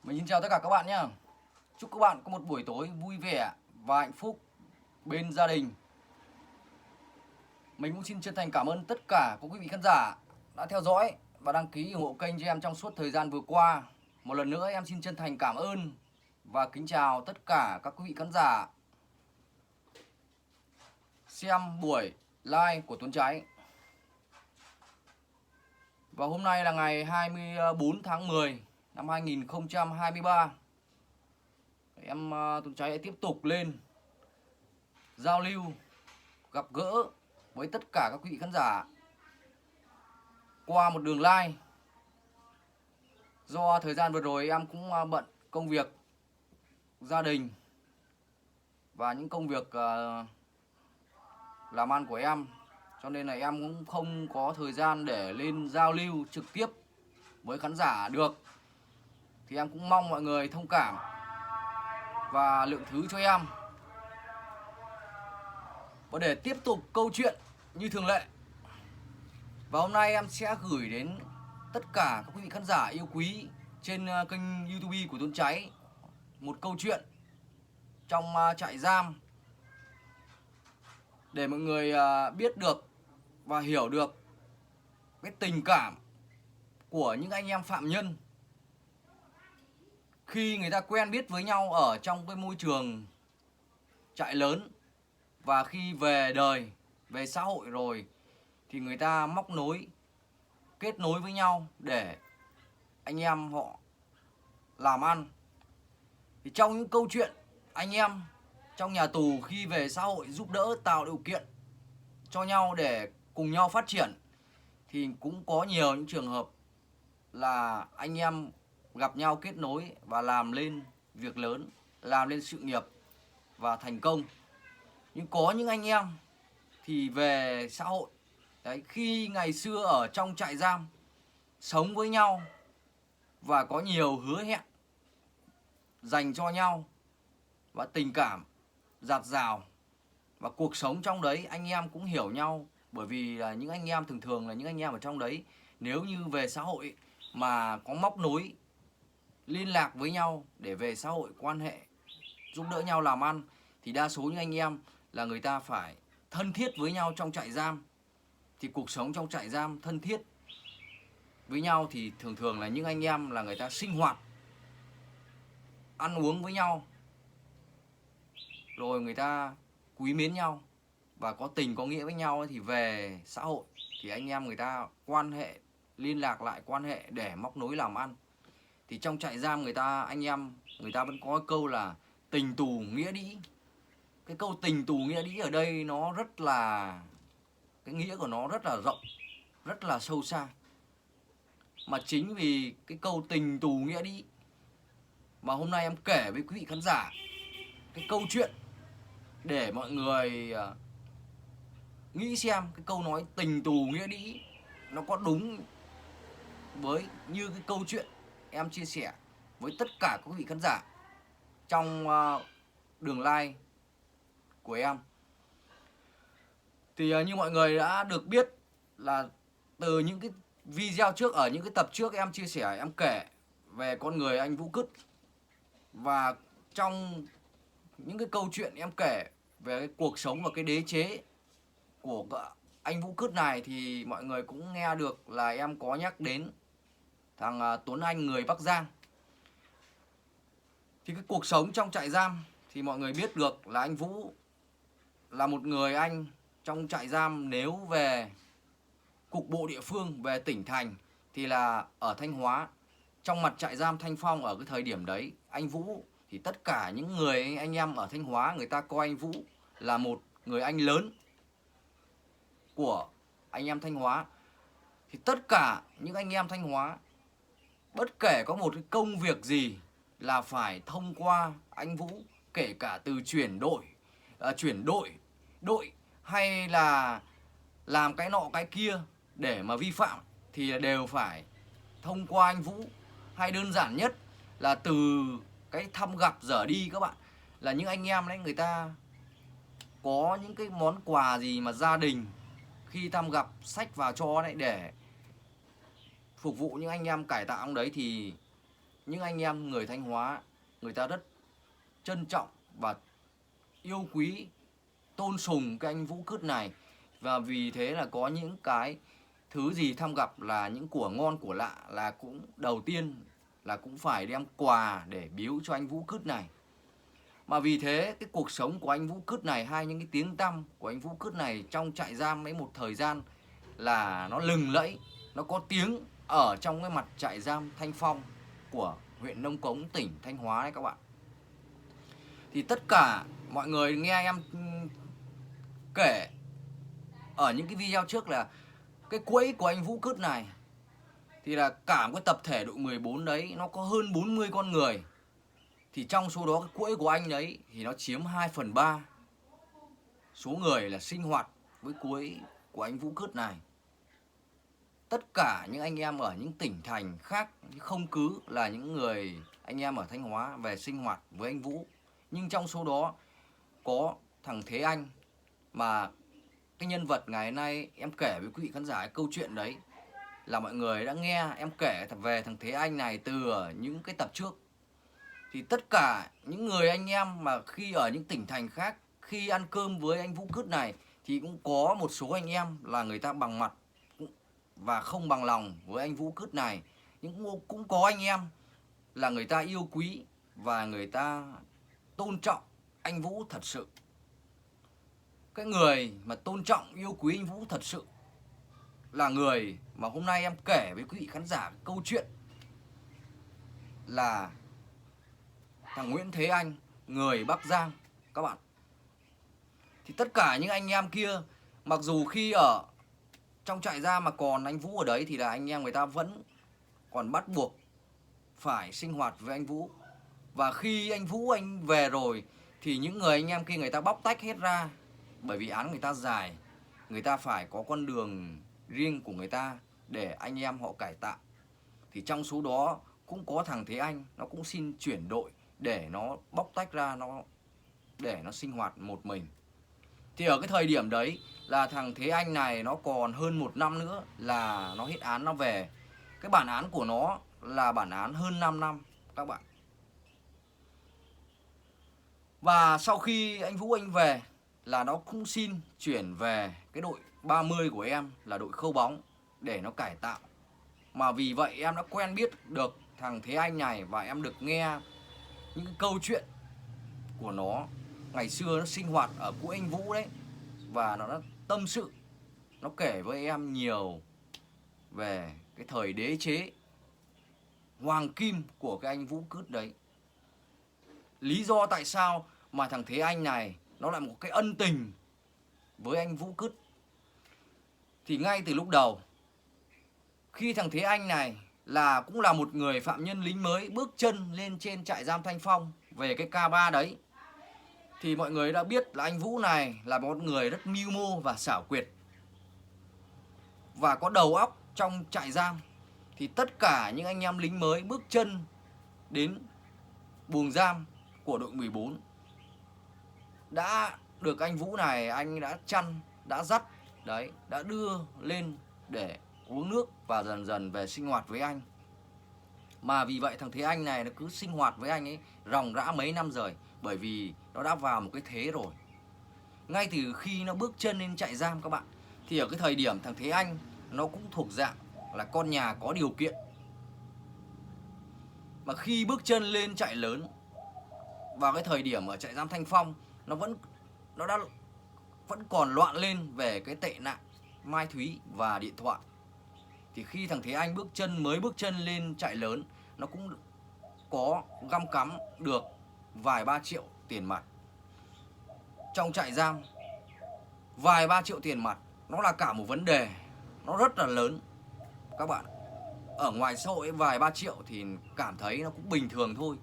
Mình xin chào tất cả các bạn nhé. Chúc các bạn có một buổi tối vui vẻ và hạnh phúc bên gia đình. Mình cũng xin chân thành cảm ơn tất cả các quý vị khán giả đã theo dõi và đăng ký ủng hộ kênh cho em trong suốt thời gian vừa qua. Một lần nữa em xin chân thành cảm ơn và kính chào tất cả các quý vị khán giả xem buổi live của Tuấn Trái. Và hôm nay là ngày 24 tháng 10 năm 2023. Em Tuấn Trái sẽ tiếp tục lên giao lưu, gặp gỡ với tất cả các quý vị khán giả qua một đường live. Do thời gian vừa rồi em cũng bận công việc gia đình và những công việc làm ăn của em, cho nên là em cũng không có thời gian để lên giao lưu trực tiếp với khán giả được. Thì em cũng mong mọi người thông cảm và lượng thứ cho em. Và để tiếp tục câu chuyện như thường lệ, và hôm nay em sẽ gửi đến tất cả các quý vị khán giả yêu quý trên kênh YouTube của Tuấn Trái một câu chuyện trong trại giam, để mọi người biết được và hiểu được cái tình cảm của những anh em phạm nhân khi người ta quen biết với nhau ở trong cái môi trường trại lớn, và khi về đời, về xã hội rồi thì người ta móc nối, kết nối với nhau để anh em họ làm ăn. Thì trong những câu chuyện anh em trong nhà tù khi về xã hội giúp đỡ, tạo điều kiện cho nhau để cùng nhau phát triển, thì cũng có nhiều những trường hợp là anh em gặp nhau, kết nối và làm lên việc lớn, làm lên sự nghiệp và thành công. Nhưng có những anh em thì về xã hội đấy, khi ngày xưa ở trong trại giam sống với nhau và có nhiều hứa hẹn dành cho nhau và tình cảm dạt dào, và cuộc sống trong đấy anh em cũng hiểu nhau. Bởi vì là những anh em thường thường là những anh em ở trong đấy, nếu như về xã hội mà có móc nối liên lạc với nhau để về xã hội quan hệ giúp đỡ nhau làm ăn, thì đa số những anh em là người ta phải thân thiết với nhau trong trại giam. Thì cuộc sống trong trại giam thân thiết với nhau thì thường thường là những anh em là người ta sinh hoạt, ăn uống với nhau, rồi người ta quý mến nhau và có tình có nghĩa với nhau ấy, thì về xã hội thì anh em người ta quan hệ, liên lạc lại quan hệ để móc nối làm ăn. Thì trong trại giam người ta, anh em người ta vẫn có câu là tình tù nghĩa đĩ. Cái câu tình tù nghĩa đĩ ở đây nó rất là, cái nghĩa của nó rất là rộng, rất là sâu xa. Mà chính vì cái câu tình tù nghĩa đĩ mà hôm nay em kể với quý vị khán giả cái câu chuyện để mọi người nghĩ xem cái câu nói tình tù nghĩa đĩ nó có đúng với như cái câu chuyện em chia sẻ với tất cả các quý vị khán giả trong đường live của em. Thì như mọi người đã được biết là từ những cái video trước, ở những cái tập trước em chia sẻ, em kể về con người anh Vũ Cứt. Và trong những cái câu chuyện em kể về cái cuộc sống và cái đế chế của anh Vũ Cứt này, thì mọi người cũng nghe được là em có nhắc đến thằng Tuấn Anh người Bắc Giang. Thì cái cuộc sống trong trại giam thì mọi người biết được là anh Vũ là một người anh trong trại giam, nếu về cục bộ địa phương, về tỉnh thành thì là ở Thanh Hóa. Trong mặt trại giam Thanh Phong ở cái thời điểm đấy, anh Vũ thì tất cả những người anh em ở Thanh Hóa người ta coi anh Vũ là một người anh lớn của anh em Thanh Hóa. Thì tất cả những anh em Thanh Hóa, bất kể có một cái công việc gì là phải thông qua anh Vũ, kể cả từ chuyển đội hay là làm cái nọ cái kia để mà vi phạm thì đều phải thông qua anh Vũ. Hay đơn giản nhất là từ cái thăm gặp dở đi các bạn, là những anh em đấy người ta có những cái món quà gì mà gia đình khi thăm gặp xách vào cho đấy để phục vụ những anh em cải tạo đấy, thì những anh em người Thanh Hóa người ta rất trân trọng và yêu quý, tôn sùng cái anh Vũ Cứt này. Và vì thế là có những cái thứ gì thăm gặp là những của ngon của lạ là cũng đầu tiên là cũng phải đem quà để biếu cho anh Vũ Cứt này. Mà vì thế cái cuộc sống của anh Vũ Cứt này, hay những cái tiếng tăm của anh Vũ Cứt này trong trại giam ấy một thời gian là nó lừng lẫy, nó có tiếng ở trong cái mặt trại giam Thanh Phong của huyện Nông Cống, tỉnh Thanh Hóa đấy các bạn. Thì tất cả mọi người nghe em kể ở những cái video trước là cái quẫy của anh Vũ Cứt này thì là cả một cái tập thể đội 14 đấy nó có hơn 40 con người. Thì trong số đó cái quẫy của anh đấy thì nó chiếm 2/3 số người là sinh hoạt với quẫy của anh Vũ Cứt này. Tất cả những anh em ở những tỉnh thành khác không cứ là những người anh em ở Thanh Hóa về sinh hoạt với anh Vũ. Nhưng trong số đó có thằng Thế Anh, mà cái nhân vật ngày nay em kể với quý vị khán giả cái câu chuyện đấy là mọi người đã nghe em kể về thằng Thế Anh này từ ở những cái tập trước. Thì tất cả những người anh em mà khi ở những tỉnh thành khác, khi ăn cơm với anh Vũ Cứt này thì cũng có một số anh em là người ta bằng mặt và không bằng lòng với anh Vũ Cứt này. Nhưng cũng có anh em là người ta yêu quý và người ta tôn trọng anh Vũ thật sự. Cái người mà tôn trọng yêu quý anh Vũ thật sự là người mà hôm nay em kể với quý vị khán giả câu chuyện là thằng Nguyễn Thế Anh, người Bắc Giang các bạn. Thì tất cả những anh em kia, mặc dù khi ở trong trại giam mà còn anh Vũ ở đấy thì là anh em người ta vẫn còn bắt buộc phải sinh hoạt với anh Vũ. Và khi anh Vũ anh về rồi thì những người anh em kia người ta bóc tách hết ra. Bởi vì án người ta dài, người ta phải có con đường riêng của người ta để anh em họ cải tạo. Thì trong số đó cũng có thằng Thế Anh, nó cũng xin chuyển đội để nó bóc tách ra, để nó sinh hoạt một mình. Thì ở cái thời điểm đấy là thằng Thế Anh này nó còn hơn 1 năm nữa là nó hết án nó về. Cái bản án của nó là bản án hơn 5 năm các bạn. Và sau khi anh Vũ anh về là nó cũng xin chuyển về cái đội 30 của em là đội khâu bóng để nó cải tạo. Mà vì vậy em đã quen biết được thằng Thế Anh này và em được nghe những câu chuyện của nó ngày xưa nó sinh hoạt ở của anh Vũ đấy. Và nó đã tâm sự, nó kể với em nhiều về cái thời đế chế hoàng kim của cái anh Vũ Cứt đấy. Lý do tại sao mà thằng Thế Anh này nó lại một cái ân tình với anh Vũ Cứt. Thì ngay từ lúc đầu, khi thằng Thế Anh này cũng là một người phạm nhân lính mới bước chân lên trên trại giam Thanh Phong về cái K3 đấy, thì mọi người đã biết là anh Vũ này là một người rất mưu mô và xảo quyệt và có đầu óc trong trại giam. Thì tất cả những anh em lính mới bước chân đến buồng giam của đội 14 đã được anh Vũ này, anh đã chăn, đã dắt đấy, đã đưa lên để uống nước và dần dần về sinh hoạt với anh. Mà vì vậy thằng Thế Anh này nó cứ sinh hoạt với anh ấy ròng rã mấy năm rồi, bởi vì nó đã vào một cái thế rồi. Ngay từ khi nó bước chân lên trại giam các bạn, thì ở cái thời điểm thằng Thế Anh nó cũng thuộc dạng là con nhà có điều kiện. Mà khi bước chân lên trại lớn, vào cái thời điểm ở trại giam Thanh Phong, nó vẫn còn loạn lên về cái tệ nạn ma túy và điện thoại. Thì khi thằng Thế Anh mới bước chân lên trại lớn, nó cũng có găm cắm được vài ba triệu tiền mặt. Trong trại giam, vài ba triệu tiền mặt nó là cả một vấn đề, nó rất là lớn các bạn. Ở ngoài xã hội vài ba triệu thì cảm thấy nó cũng bình thường thôi,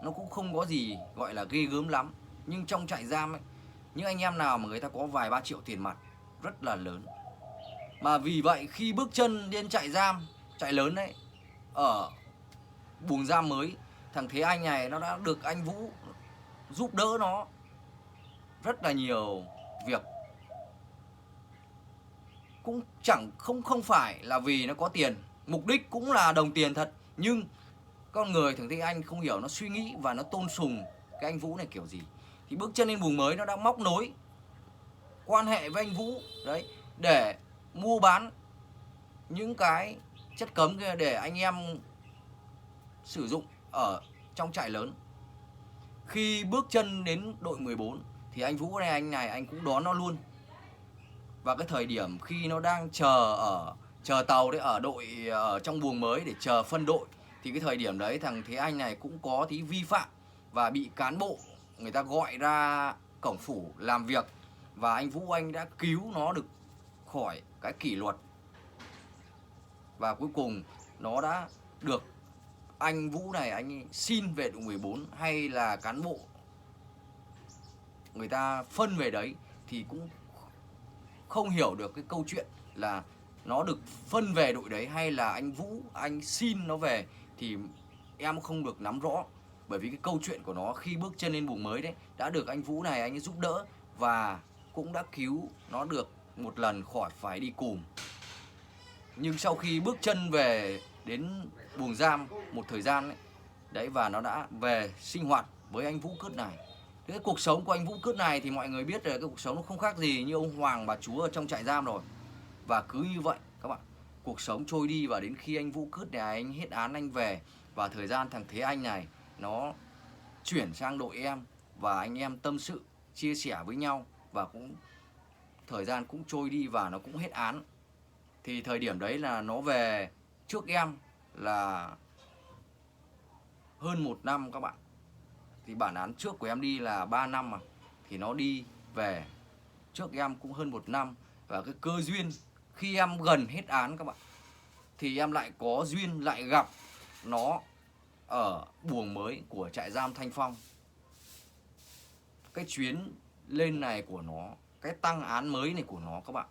nó cũng không có gì gọi là ghê gớm lắm. Nhưng trong trại giam ấy, những anh em nào mà người ta có vài ba triệu tiền mặt rất là lớn. Mà vì vậy khi bước chân lên trại giam, trại lớn đấy, ở buồng giam mới, thằng Thế Anh này nó đã được anh Vũ giúp đỡ nó rất là nhiều việc. Cũng không phải là vì nó có tiền, mục đích cũng là đồng tiền thật, nhưng Con người thường thấy anh không hiểu nó suy nghĩ và nó tôn sùng cái anh Vũ này kiểu gì. Thì bước chân lên vùng mới nó đã móc nối quan hệ với anh Vũ đấy để mua bán những cái chất cấm kia để anh em sử dụng ở trong trại lớn. Khi bước chân đến đội 14 thì anh Vũ này anh cũng đón nó luôn. Và cái thời điểm khi nó đang chờ tàu đấy ở đội ở trong buồng mới để chờ phân đội, thì cái thời điểm đấy thằng Thế Anh này cũng có tí vi phạm và bị cán bộ người ta gọi ra cổng phủ làm việc, và anh Vũ anh đã cứu nó được khỏi cái kỷ luật. Và cuối cùng nó đã được anh Vũ này anh xin về đội 14 hay là cán bộ người ta phân về đấy thì cũng không hiểu được cái câu chuyện là nó được phân về đội đấy hay là anh Vũ anh xin nó về, thì em không được nắm rõ. Bởi vì cái câu chuyện của nó khi bước chân lên buồng mới đấy đã được anh Vũ này anh ấy giúp đỡ và cũng đã cứu nó được một lần khỏi phải đi cùm. Nhưng sau khi bước chân về đến buồng giam một thời gian đấy và nó đã về sinh hoạt với anh Vũ Cứt này. Cái cuộc sống của anh Vũ Cứt này thì mọi người biết rồi, cái cuộc sống nó không khác gì như ông Hoàng bà Chúa ở trong trại giam rồi. Và cứ như vậy các bạn, cuộc sống trôi đi và đến khi anh Vũ Cứt này anh hết án anh về, và thời gian thằng Thế Anh này nó chuyển sang đội em và anh em tâm sự chia sẻ với nhau, và cũng thời gian cũng trôi đi và nó cũng hết án. Thì thời điểm đấy là nó về trước em là hơn 1 năm các bạn. Thì bản án trước của em đi là 3 năm mà, thì nó đi về trước em cũng hơn 1 năm. Và cái cơ duyên khi em gần hết án các bạn, thì em lại có duyên lại gặp nó ở buồng mới của trại giam Thanh Phong. Cái chuyến lên này của nó, cái tăng án mới này của nó các bạn,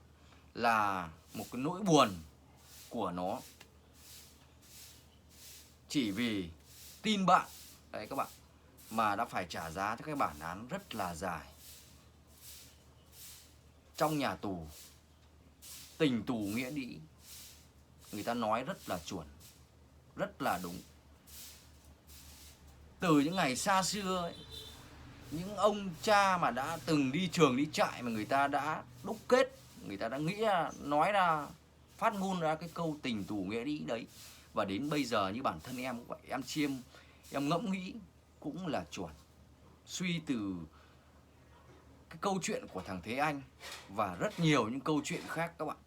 là một cái nỗi buồn của nó chỉ vì tin bạn đấy các bạn mà đã phải trả giá cho cái bản án rất là dài. Trong nhà tù, tình tù nghĩa đĩ, người ta nói rất là chuẩn, rất là đúng. Từ những ngày xa xưa ấy, những ông cha mà đã từng đi trường đi trại mà người ta đã đúc kết, người ta đã nghĩ ra, nói ra, phát ngôn ra cái câu tình tù nghĩa đĩ đấy. Và đến bây giờ như bản thân em cũng vậy, em chiêm, em ngẫm nghĩ cũng là chuẩn. Suy từ cái câu chuyện của thằng Thế Anh và rất nhiều những câu chuyện khác các bạn,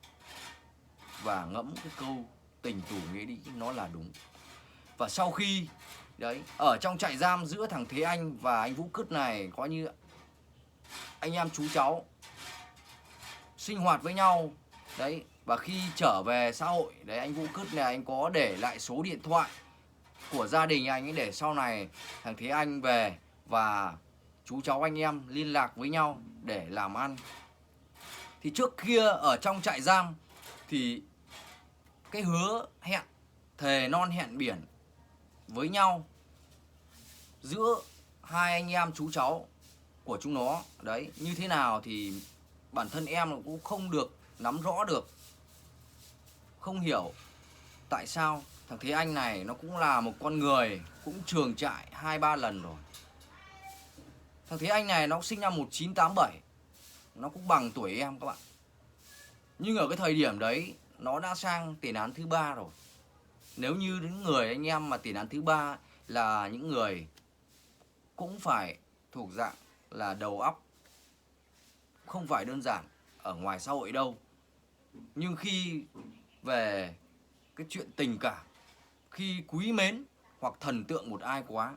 và ngẫm cái câu tình tù nghĩa đĩ nó là đúng. Và sau khi đấy ở trong trại giam giữa thằng Thế Anh và anh Vũ Cứt này có như anh em chú cháu sinh hoạt với nhau đấy, và khi trở về xã hội đấy, anh Vũ Cứt này anh có để lại số điện thoại của gia đình anh ấy để sau này thằng Thế Anh về và chú cháu anh em liên lạc với nhau để làm ăn. Thì trước kia ở trong trại giam thì cái hứa hẹn thề non hẹn biển với nhau giữa hai anh em chú cháu của chúng nó đấy như thế nào thì bản thân em cũng không được nắm rõ được, không hiểu tại sao thằng Thế Anh này nó cũng là một con người cũng trường trại 2-3 lần rồi. Thằng Thế Anh này nó sinh năm 1987, nó cũng bằng tuổi em các bạn. Nhưng ở cái thời điểm đấy nó đã sang tiền án thứ 3 rồi. Nếu như những người anh em mà tiền án thứ 3 là những người cũng phải thuộc dạng là đầu óc không phải đơn giản ở ngoài xã hội đâu. Nhưng khi về cái chuyện tình cảm, khi quý mến hoặc thần tượng một ai quá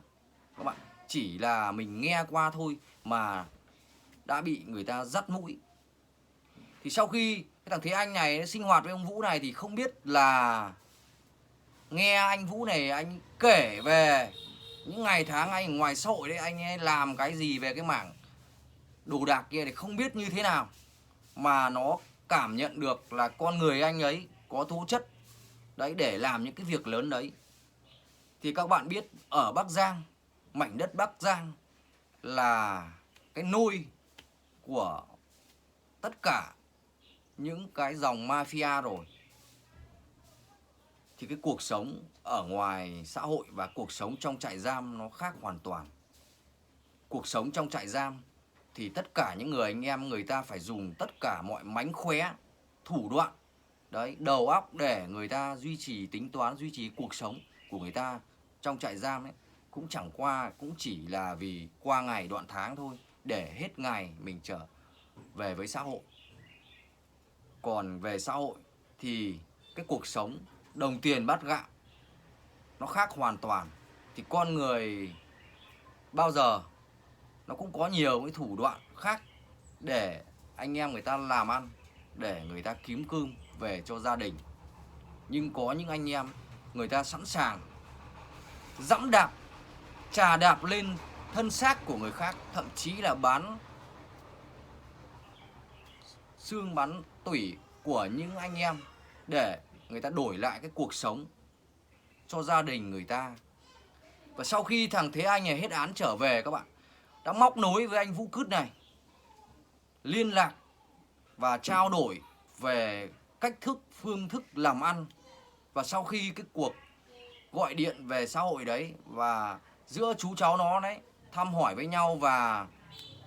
các bạn, chỉ là mình nghe qua thôi mà đã bị người ta dắt mũi. Thì sau khi cái thằng Thế Anh này sinh hoạt với ông Vũ này thì không biết là nghe anh Vũ này anh kể về những ngày tháng anh ở ngoài xã hội đấy, anh ấy làm cái gì về cái mảng đồ đạc kia thì không biết như thế nào mà nó cảm nhận được là con người anh ấy có tố chất đấy để làm những cái việc lớn đấy. Thì các bạn biết ở Bắc Giang, mảnh đất Bắc Giang là cái nôi của tất cả những cái dòng mafia rồi. thì cái cuộc sống ở ngoài xã hội và cuộc sống trong trại giam nó khác hoàn toàn. Cuộc sống trong trại giam thì tất cả những người anh em người ta phải dùng tất cả mọi mánh khóe, thủ đoạn, đấy, đầu óc để người ta duy trì tính toán, duy trì cuộc sống của người ta trong trại giam ấy. Cũng chỉ là vì qua ngày đoạn tháng thôi, để hết ngày mình trở về với xã hội. Còn về xã hội thì cái cuộc sống đồng tiền bát gạo nó khác hoàn toàn. Thì con người bao giờ nó cũng có nhiều cái thủ đoạn khác để anh em người ta làm ăn, để người ta kiếm cơm về cho gia đình. Nhưng có những anh em người ta sẵn sàng dẫm đạp, chà đạp lên thân xác của người khác, thậm chí là bán xương bán tủy của những anh em để người ta đổi lại cái cuộc sống cho gia đình người ta. Và sau khi thằng Thế Anh này hết án trở về, các bạn đã móc nối với anh Vũ Cứt này, liên lạc và trao đổi về cách thức, phương thức làm ăn. Và sau khi cái cuộc gọi điện về xã hội đấy và giữa chú cháu nó đấy thăm hỏi với nhau và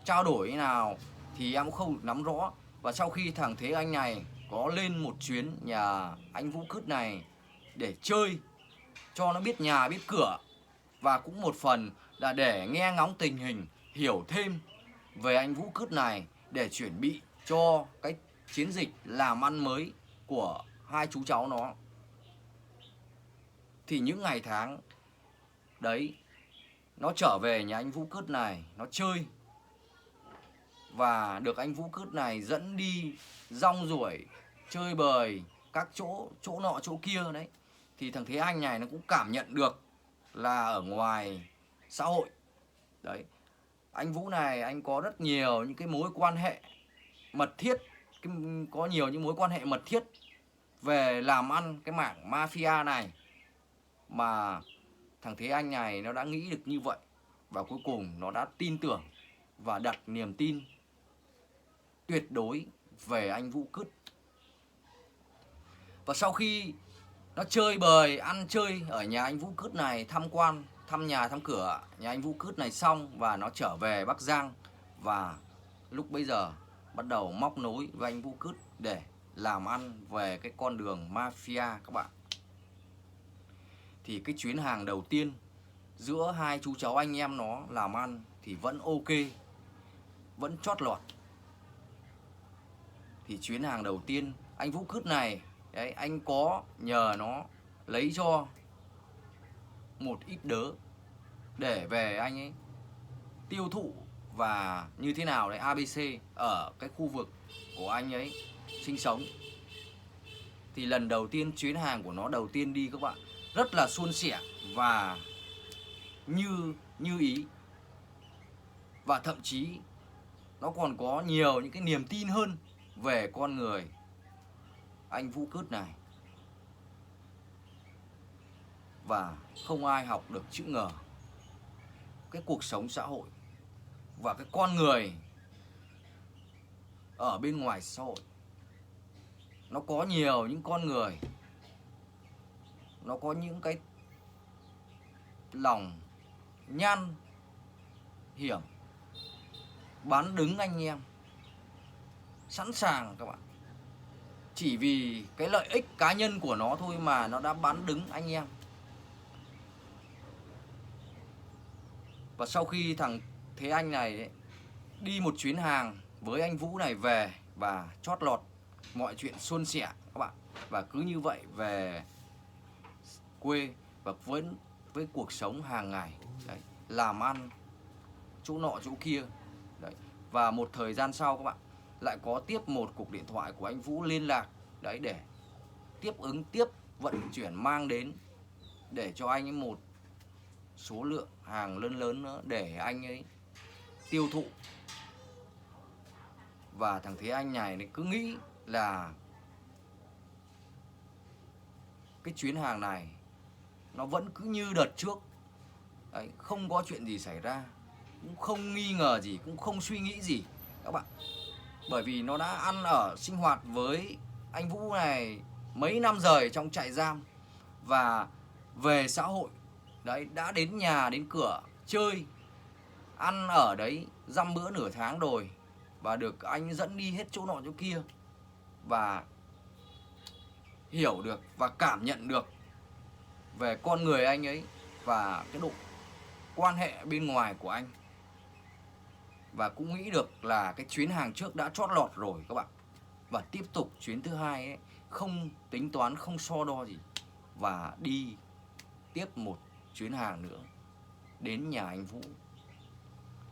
trao đổi thế nào thì em cũng không nắm rõ. Và sau khi thằng Thế Anh này có lên một chuyến nhà anh Vũ Cứt này để chơi, cho nó biết nhà biết cửa, và cũng một phần là để nghe ngóng tình hình, hiểu thêm về anh Vũ Cứt này để chuẩn bị cho cái chiến dịch làm ăn mới của hai chú cháu nó. Thì những ngày tháng đấy, nó trở về nhà anh Vũ Cứt này, nó chơi và được anh Vũ Cứt này dẫn đi rong ruổi, chơi bời các chỗ nọ chỗ kia đấy. Thì thằng Thế Anh này nó cũng cảm nhận được là ở ngoài xã hội đấy, anh Vũ này anh có rất nhiều những cái mối quan hệ mật thiết, có nhiều những mối quan hệ mật thiết về làm ăn cái mảng mafia này. Mà thằng Thế Anh này nó đã nghĩ được như vậy, và cuối cùng nó đã tin tưởng và đặt niềm tin tuyệt đối về anh Vũ Cứt. Và sau khi nó chơi bời, ăn chơi ở nhà anh Vũ Cứt này, tham quan, thăm nhà thăm cửa nhà anh Vũ Cứt này xong, và nó trở về Bắc Giang. Và lúc bấy giờ bắt đầu móc nối với anh Vũ Cứt để làm ăn về cái con đường mafia các bạn. Thì cái chuyến hàng đầu tiên giữa hai chú cháu anh em nó làm ăn thì vẫn ok, vẫn chót lọt. Thì chuyến hàng đầu tiên anh Vũ Cứt này đấy, anh có nhờ nó lấy cho một ít đớ để về anh ấy tiêu thụ và như thế nào đấy, ABC ở cái khu vực của anh ấy sinh sống. Thì lần đầu tiên chuyến hàng của nó đầu tiên đi các bạn rất là suôn sẻ và như ý. Và thậm chí nó còn có nhiều những cái niềm tin hơn về con người anh Vũ Cứt này. Và không ai học được chữ ngờ. Cái cuộc sống xã hội và cái con người ở bên ngoài xã hội, nó có nhiều những con người, nó có những cái lòng nhan hiểm, bán đứng anh em, sẵn sàng các bạn, chỉ vì cái lợi ích cá nhân của nó thôi mà nó đã bán đứng anh em. Và sau khi thằng Thế Anh này ấy, đi một chuyến hàng với anh Vũ này về và chót lọt, mọi chuyện suôn sẻ các bạn, và cứ như vậy về quê và với cuộc sống hàng ngày đấy, làm ăn chỗ nọ chỗ kia đấy. Và một thời gian sau các bạn lại có tiếp một cuộc điện thoại của anh Vũ liên lạc đấy, để tiếp vận chuyển mang đến để cho anh ấy một số lượng hàng lớn lớn nữa để anh ấy tiêu thụ. Và thằng Thế Anh này cứ nghĩ là cái chuyến hàng này nó vẫn cứ như đợt trước đấy, không có chuyện gì xảy ra, cũng không nghi ngờ gì, cũng không suy nghĩ gì các bạn. Bởi vì nó đã ăn ở sinh hoạt với anh Vũ này mấy năm rồi trong trại giam, và về xã hội. Đấy, đã đến nhà đến cửa chơi, ăn ở đấy dăm bữa nửa tháng rồi, và được anh dẫn đi hết chỗ nọ chỗ kia, và hiểu được và cảm nhận được về con người anh ấy và cái độ quan hệ bên ngoài của anh. Và cũng nghĩ được là cái chuyến hàng trước đã chót lọt rồi các bạn. Và tiếp tục chuyến thứ hai ấy, không tính toán, không so đo gì, và đi tiếp một chuyến hàng nữa đến nhà anh Vũ.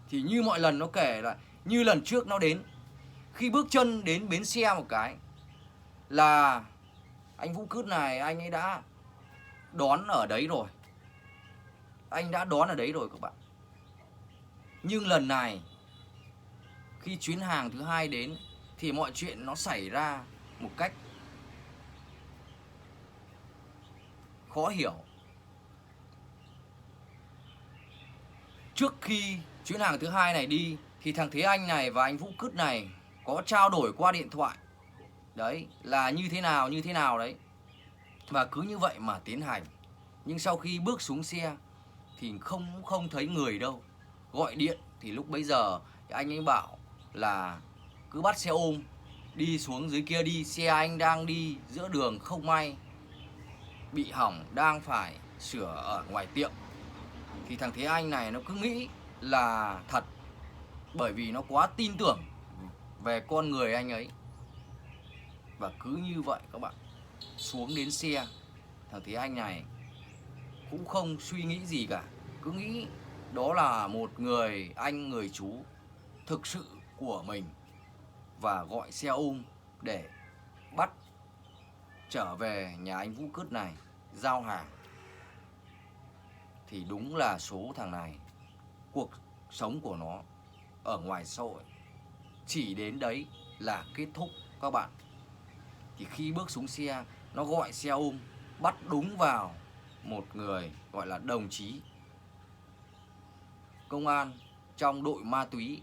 Thì như mọi lần nó kể là như lần trước nó đến, khi bước chân đến bến xe một cái là anh Vũ Cứt này anh ấy đã đón ở đấy rồi. Anh đã đón ở đấy rồi các bạn. Nhưng lần này khi chuyến hàng thứ hai đến thì mọi chuyện nó xảy ra một cách khó hiểu. Trước khi chuyến hàng thứ hai này đi thì thằng Thế Anh này và anh Vũ Cứt này có trao đổi qua điện thoại. Đấy là như thế nào đấy. Và cứ như vậy mà tiến hành. Nhưng sau khi bước xuống xe thì không thấy người đâu. Gọi điện thì lúc bấy giờ thì anh ấy bảo là cứ bắt xe ôm đi xuống dưới kia đi, xe anh đang đi giữa đường không may bị hỏng, đang phải sửa ở ngoài tiệm. Thì thằng Thế Anh này nó cứ nghĩ là thật, bởi vì nó quá tin tưởng về con người anh ấy. Và cứ như vậy các bạn, xuống đến xe, thằng Thế Anh này cũng không suy nghĩ gì cả, cứ nghĩ đó là một người anh người chú thực sự của mình, và gọi xe ôm để bắt trở về nhà anh Vũ Cứt này giao hàng. Thì đúng là số thằng này, cuộc sống của nó ở ngoài xã hội chỉ đến đấy là kết thúc các bạn. Thì khi bước xuống xe, nó gọi xe ôm bắt đúng vào một người gọi là đồng chí công an trong đội ma túy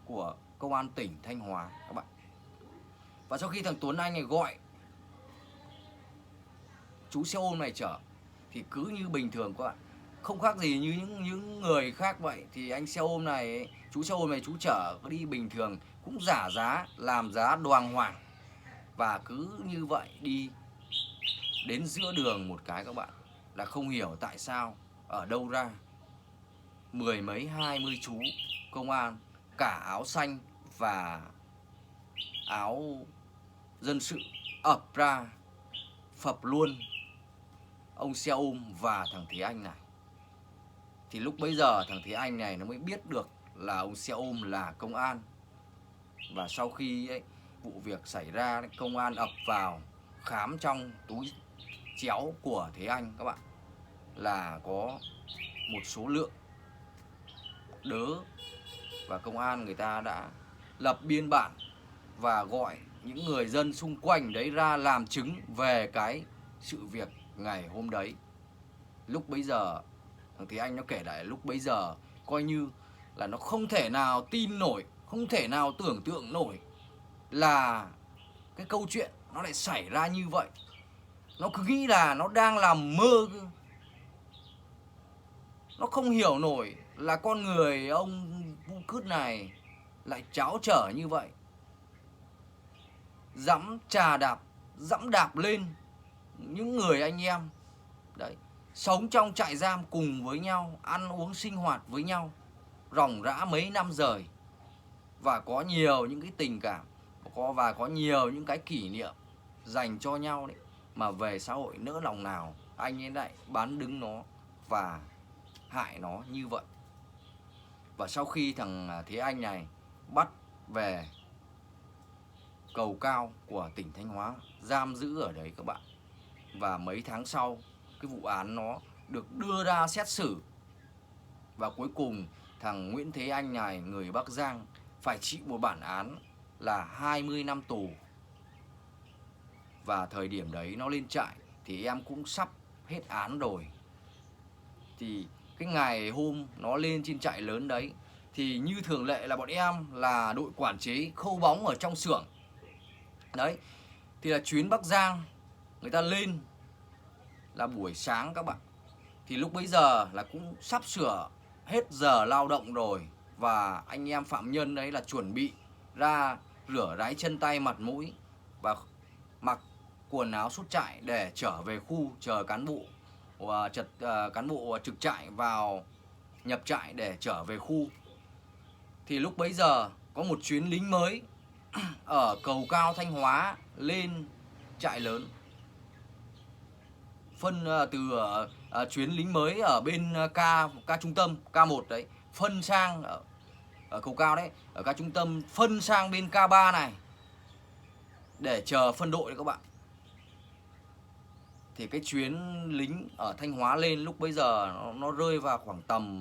của công an tỉnh Thanh Hóa các bạn. Và sau khi thằng Tuấn Anh này gọi chú xe ôm này chở thì cứ như bình thường các bạn, không khác gì như những người khác vậy. Thì anh xe ôm này, chú xe ôm này chú chở có đi bình thường, cũng giả giá, làm giá đoàng hoàng. Và cứ như vậy đi đến giữa đường một cái các bạn, là không hiểu tại sao ở đâu ra mười mấy 20 chú công an, cả áo xanh và áo dân sự, ập ra phập luôn ông xe ôm và thằng Thế Anh này. Thì lúc bấy giờ thằng Thế Anh này nó mới biết được là ông xe ôm là công an. Và sau khi ấy, vụ việc xảy ra, công an ập vào khám trong túi chéo của Thế Anh các bạn, là có một số lượng đớ. Và công an người ta đã lập biên bản và gọi những người dân xung quanh đấy ra làm chứng về cái sự việc ngày hôm đấy. Lúc bấy giờ thằng Thế Anh nó kể lại, lúc bấy giờ coi như là nó không thể nào tin nổi, không thể nào tưởng tượng nổi là cái câu chuyện nó lại xảy ra như vậy. Nó cứ nghĩ là nó đang làm mơ. Nó không hiểu nổi là con người ông Vũ Cứt này lại tráo trở như vậy, dẫm đạp lên những người anh em đấy, sống trong trại giam cùng với nhau, ăn uống sinh hoạt với nhau ròng rã mấy năm rời, và có nhiều những cái tình cảm, và có nhiều những cái kỷ niệm dành cho nhau đấy. Mà về xã hội nỡ lòng nào anh ấy lại bán đứng nó và hại nó như vậy. Và sau khi thằng Thế Anh này bắt về cầu cao của tỉnh Thanh Hóa, giam giữ ở đấy các bạn, và mấy tháng sau cái vụ án nó được đưa ra xét xử. Và cuối cùng thằng Nguyễn Thế Anh này, người Bắc Giang, phải chịu một bản án là 20 năm tù. Và thời điểm đấy nó lên trại thì em cũng sắp hết án rồi. Thì cái ngày hôm nó lên trên trại lớn đấy thì như thường lệ là bọn em là đội quản chế khâu bóng ở trong xưởng. Đấy, thì là chuyến Bắc Giang người ta lên là buổi sáng các bạn. Thì lúc bấy giờ là cũng sắp sửa hết giờ lao động rồi, và anh em phạm nhân đấy là chuẩn bị ra rửa ráy chân tay mặt mũi và mặc quần áo sút trại để trở về khu chờ cán bộ cán bộ trực trại vào nhập trại để trở về khu. Thì lúc bấy giờ có một chuyến lính mới ở cầu cao Thanh Hóa lên trại lớn. Phân từ chuyến lính mới ở bên ca trung tâm K1 đấy, phân sang ở cầu cao đấy, ở ca trung tâm phân sang bên K3 này để chờ phân đội đấy các bạn. Thì cái chuyến lính ở Thanh Hóa lên lúc bấy giờ nó rơi vào khoảng tầm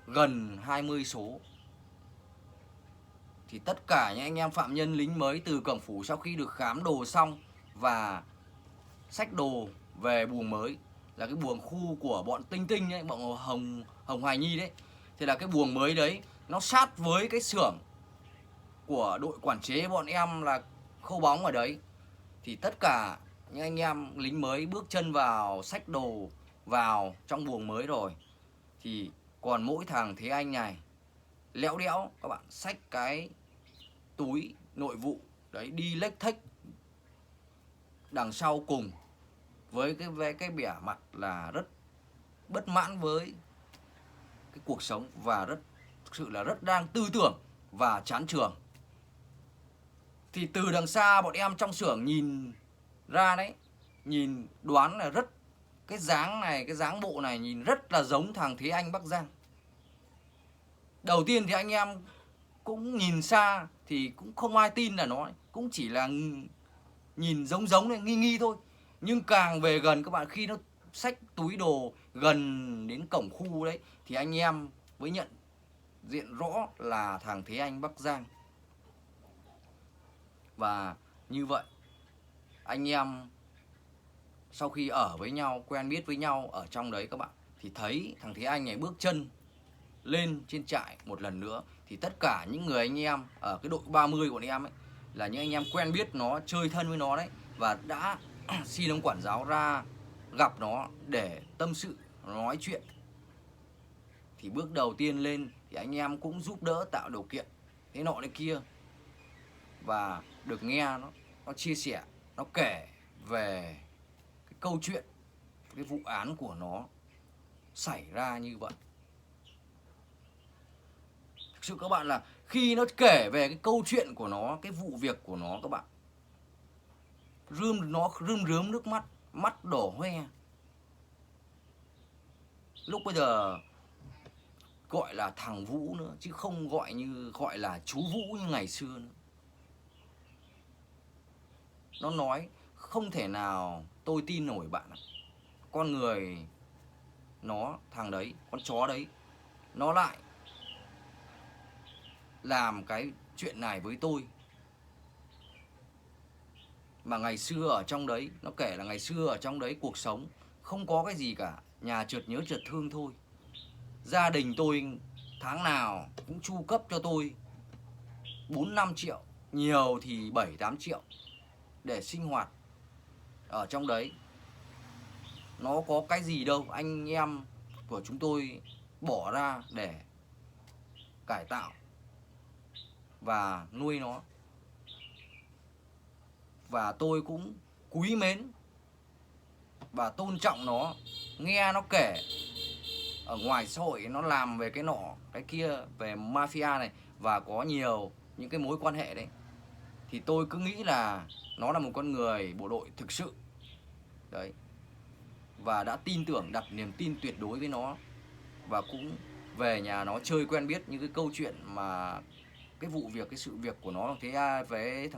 gần 20 số. Thì tất cả những anh em phạm nhân lính mới từ cổng phủ sau khi được khám đồ xong và xách đồ về buồng mới, là cái buồng khu của bọn Tinh Tinh ấy, bọn Hồng Hoài Nhi đấy. Thì là cái buồng mới đấy nó sát với cái xưởng của đội quản chế bọn em là Khâu Bóng ở đấy. Thì tất cả những anh em lính mới bước chân vào xách đồ vào trong buồng mới rồi, thì còn mỗi thằng Thế Anh này lẽo đẽo các bạn, xách cái túi nội vụ đấy đi lếch thếch đằng sau cùng, với cái vẻ mặt là rất bất mãn với cái cuộc sống và thực sự là rất đang tư tưởng và chán trường. Thì từ đằng xa bọn em trong xưởng nhìn ra đấy, nhìn đoán là rất cái dáng này, cái dáng bộ này nhìn rất là giống thằng Thế Anh Bắc Giang. Đầu tiên thì anh em cũng nhìn xa thì cũng không ai tin là nó, cũng chỉ là nhìn giống này, nghi thôi. Nhưng càng về gần các bạn, khi nó xách túi đồ gần đến cổng khu đấy, thì anh em mới nhận diện rõ là thằng Thế Anh Bắc Giang. Và như vậy anh em sau khi ở với nhau, quen biết với nhau ở trong đấy các bạn, thì thấy thằng Thế Anh này bước chân lên trên trại một lần nữa, thì tất cả những người anh em ở cái đội 30 của bọn em ấy là những anh em quen biết nó, chơi thân với nó đấy, và đã xin ông quản giáo ra gặp nó để tâm sự, nói chuyện. Thì bước đầu tiên lên thì anh em cũng giúp đỡ, tạo điều kiện thế nọ thế kia, và được nghe nó chia sẻ, nó kể về cái câu chuyện, cái vụ án của nó xảy ra như vậy. Thực sự các bạn là khi nó kể về cái câu chuyện của nó, cái vụ việc của nó, các bạn, nó rơm rớm nước mắt, mắt đỏ hoe. Lúc bây giờ gọi là thằng Vũ nữa, chứ không gọi là chú Vũ như ngày xưa nữa. Nó nói không thể nào tôi tin nổi bạn ạ. Con người nó, thằng đấy, con chó đấy, nó lại làm cái chuyện này với tôi. Mà ngày xưa ở trong đấy, nó kể là ngày xưa ở trong đấy cuộc sống không có cái gì cả, nhà chợt nhớ chợt thương thôi. Gia đình tôi tháng nào cũng chu cấp cho tôi 4-5 triệu, nhiều thì 7-8 triệu để sinh hoạt ở trong đấy. Nó có cái gì đâu, anh em của chúng tôi bỏ ra để cải tạo và nuôi nó. Và tôi cũng quý mến và tôn trọng nó. Nghe nó kể ở ngoài xã hội nó làm về cái nọ cái kia, về mafia này, và có nhiều những cái mối quan hệ đấy, thì tôi cứ nghĩ là nó là một con người bộ đội thực sự đấy, và đã tin tưởng, đặt niềm tin tuyệt đối với nó. Và cũng về nhà nó chơi, quen biết những cái câu chuyện mà cái vụ việc, cái sự việc của nó. Thế với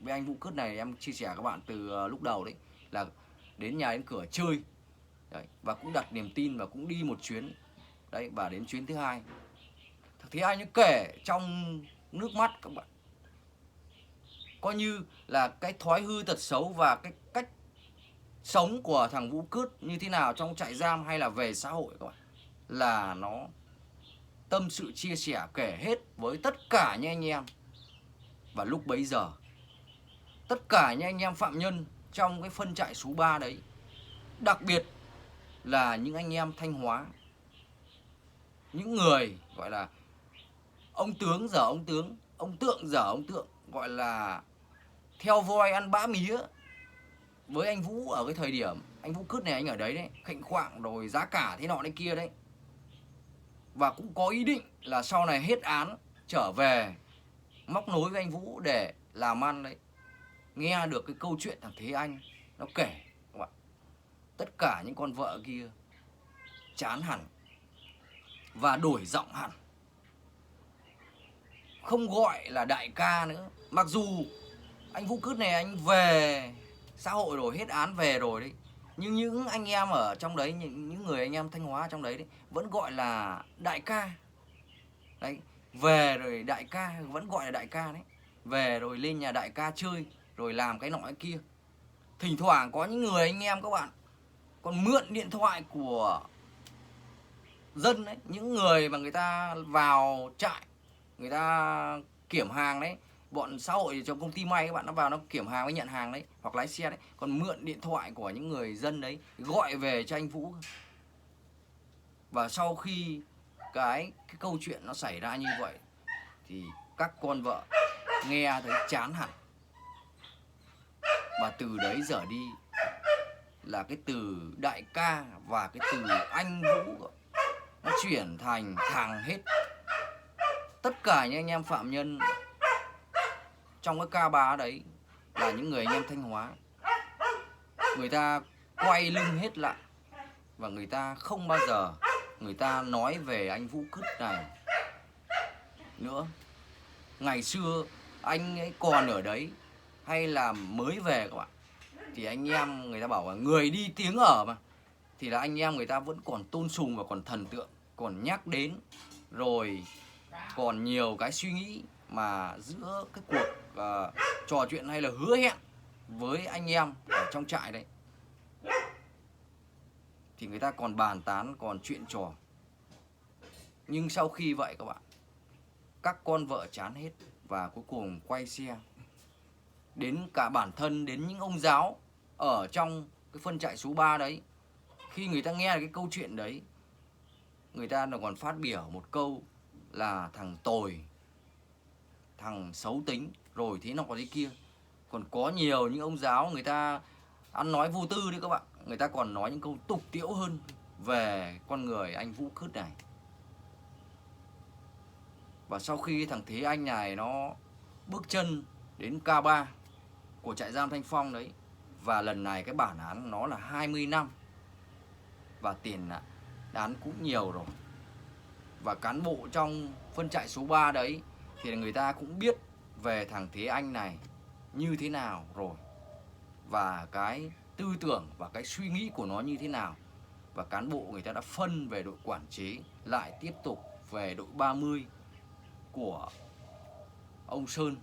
anh Vũ Cứt này em chia sẻ các bạn từ lúc đầu đấy, là đến nhà đến cửa chơi đấy, và cũng đặt niềm tin và cũng đi một chuyến đấy. Và đến chuyến thứ hai, Thế Anh nó kể trong nước mắt các bạn, coi như là cái thói hư tật xấu và cái cách sống của thằng Vũ Cứt như thế nào trong trại giam hay là về xã hội các bạn, là nó tâm sự chia sẻ kể hết với tất cả những anh em. Và lúc bấy giờ tất cả những anh em phạm nhân trong cái phân trại số 3 đấy Đặc biệt là những anh em Thanh Hóa, những người gọi là ông tướng dở ông tướng, ông tượng dở ông tượng, gọi là theo voi ăn bã mía với anh Vũ ở cái thời điểm anh Vũ Cứt này anh ở đấy đấy, khệnh khoạng rồi giá cả thế nọ thế kia đấy. Và cũng có ý định là sau này hết án trở về móc nối với anh Vũ để làm ăn đấy. Nghe được cái câu chuyện thằng Thế Anh nó kể các bạn, tất cả những con vợ kia chán hẳn và đổi giọng hẳn, không gọi là đại ca nữa. Mặc dù anh Vũ Cứt này anh về xã hội rồi, hết án về rồi đấy, nhưng những anh em ở trong đấy, những người anh em Thanh Hóa trong đấy, vẫn gọi là đại ca. Đấy, về rồi đại ca, vẫn gọi là đại ca đấy. Về rồi lên nhà đại ca chơi, rồi làm cái nọ cái kia. Thỉnh thoảng có những người anh em các bạn còn mượn điện thoại của dân đấy, những người mà người ta vào trại, người ta kiểm hàng đấy, bọn xã hội trong công ty may các bạn, nó vào nó kiểm hàng với nhận hàng đấy, hoặc lái xe đấy, còn mượn điện thoại của những người dân đấy gọi về cho anh Vũ. Và sau khi cái câu chuyện nó xảy ra như vậy thì các con vợ nghe thấy chán hẳn, và từ đấy trở đi là cái từ đại ca và cái từ anh Vũ nó chuyển thành thằng hết. Tất cả những anh em phạm nhân trong cái ca bá đấy là những người anh em Thanh Hóa, người ta quay lưng hết lại và người ta không bao giờ người ta nói về anh Vũ Cứt này nữa. Ngày xưa anh ấy còn ở đấy hay là mới về các bạn, thì anh em người ta bảo là người đi tiếng ở mà, thì là anh em người ta vẫn còn tôn sùng và còn thần tượng, còn nhắc đến, rồi còn nhiều cái suy nghĩ mà giữa cái cuộc trò chuyện hay là hứa hẹn với anh em ở trong trại đấy, thì người ta còn bàn tán, còn chuyện trò. Nhưng sau khi vậy các bạn, các con vợ chán hết và cuối cùng quay xe đến cả bản thân, đến những ông giáo ở trong cái phân trại số 3 đấy. Khi người ta nghe cái câu chuyện đấy, người ta còn phát biểu một câu là thằng tồi, thằng xấu tính, rồi thế nọ thế kia. Còn có nhiều những ông giáo người ta ăn nói vô tư đấy các bạn, người ta còn nói những câu tục tĩu hơn về con người anh Vũ Cứt này. Và sau khi thằng Thế Anh này nó bước chân đến K3 của trại giam Thanh Phong đấy, và lần này cái bản án nó là 20 năm và tiền án cũng nhiều rồi, và cán bộ trong phân trại số 3 đấy thì người ta cũng biết về thằng Thế Anh này như thế nào rồi, và cái tư tưởng và cái suy nghĩ của nó như thế nào. Và cán bộ người ta đã phân về đội quản chế, lại tiếp tục về đội 30 của ông Sơn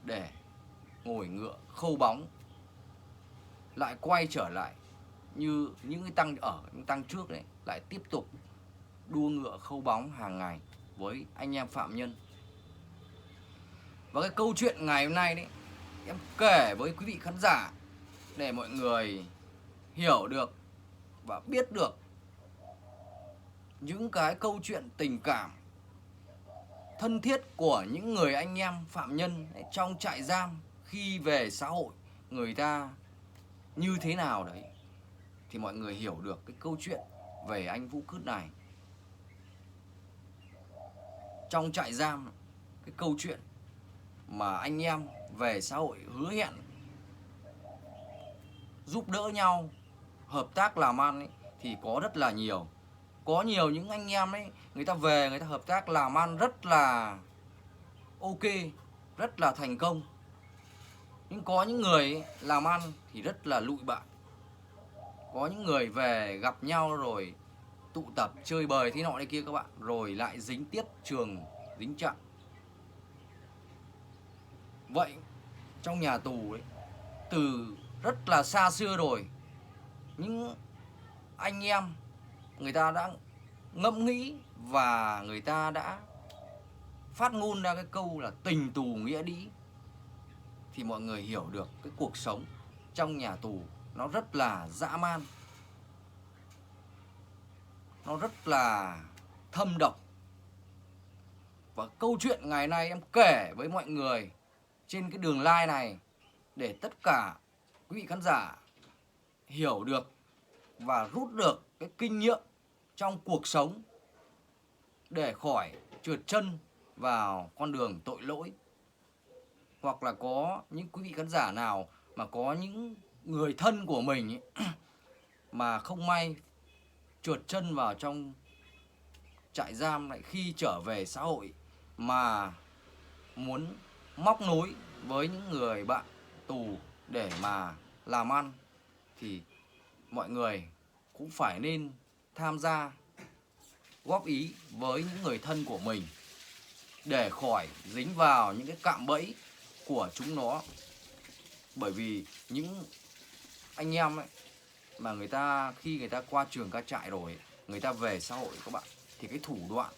để ngồi ngựa khâu bóng, lại quay trở lại như những cái tăng trước đấy, lại tiếp tục đua ngựa khâu bóng hàng ngày với anh em phạm nhân. Và cái câu chuyện ngày hôm nay đấy, em kể với quý vị khán giả để mọi người hiểu được và biết được những cái câu chuyện tình cảm thân thiết của những người anh em phạm nhân trong trại giam khi về xã hội người ta như thế nào đấy, thì mọi người hiểu được cái câu chuyện về anh Vũ Cứt này. Trong trại giam, cái câu chuyện mà anh em về xã hội hứa hẹn giúp đỡ nhau, hợp tác làm ăn ấy, thì có rất là nhiều. Có nhiều những anh em ấy, người ta về người ta hợp tác làm ăn rất là ok, rất là thành công. Nhưng có những người ấy, làm ăn thì rất là lụi bại. Có những người về gặp nhau rồi tụ tập chơi bời thế nọ đây kia các bạn, rồi lại dính tiếp trường, dính chặn. Vậy trong nhà tù ấy, từ rất là xa xưa rồi, những anh em người ta đã ngẫm nghĩ và người ta đã phát ngôn ra cái câu là tình tù nghĩa đĩ, thì mọi người hiểu được cái cuộc sống trong nhà tù nó rất là dã man, nó rất là thâm độc. Và câu chuyện ngày nay em kể với mọi người trên cái đường live này để tất cả quý vị khán giả hiểu được và rút được cái kinh nghiệm trong cuộc sống để khỏi trượt chân vào con đường tội lỗi. Hoặc là có những quý vị khán giả nào mà có những người thân của mình ấy, mà không may trượt chân vào trong trại giam, lại khi trở về xã hội mà muốn móc nối với những người bạn tù để mà làm ăn, thì mọi người cũng phải nên tham gia góp ý với những người thân của mình để khỏi dính vào những cái cạm bẫy của chúng nó. Bởi vì những anh em ấy mà người ta khi người ta qua trường ca trại rồi, người ta về xã hội các bạn, thì cái thủ đoạn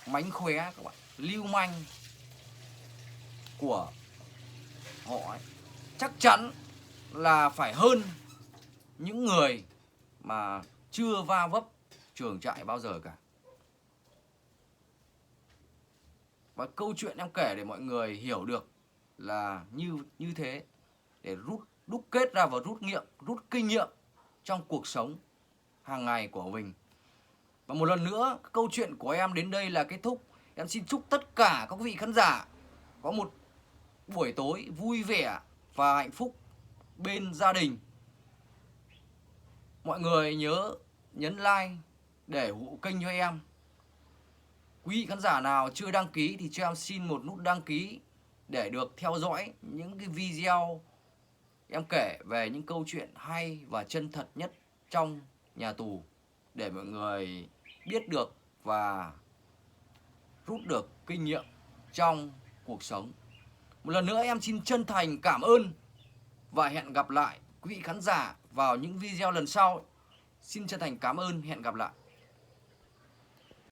mánh khóe các bạn, lưu manh của họ ấy, chắc chắn là phải hơn những người mà chưa va vấp trường trại bao giờ cả. Và câu chuyện em kể để mọi người hiểu được là như thế, để đúc kết ra và rút kinh nghiệm trong cuộc sống hàng ngày của mình. Và một lần nữa, câu chuyện của em đến đây là kết thúc. Em xin chúc tất cả các quý vị khán giả có một buổi tối vui vẻ và hạnh phúc bên gia đình. Mọi người nhớ nhấn like để ủng hộ kênh cho em. Quý vị khán giả nào chưa đăng ký thì cho em xin một nút đăng ký để được theo dõi những cái video em kể về những câu chuyện hay và chân thật nhất trong nhà tù, để mọi người biết được và rút được kinh nghiệm trong cuộc sống. Một lần nữa em xin chân thành cảm ơn và hẹn gặp lại quý vị khán giả vào những video lần sau. Xin chân thành cảm ơn, hẹn gặp lại.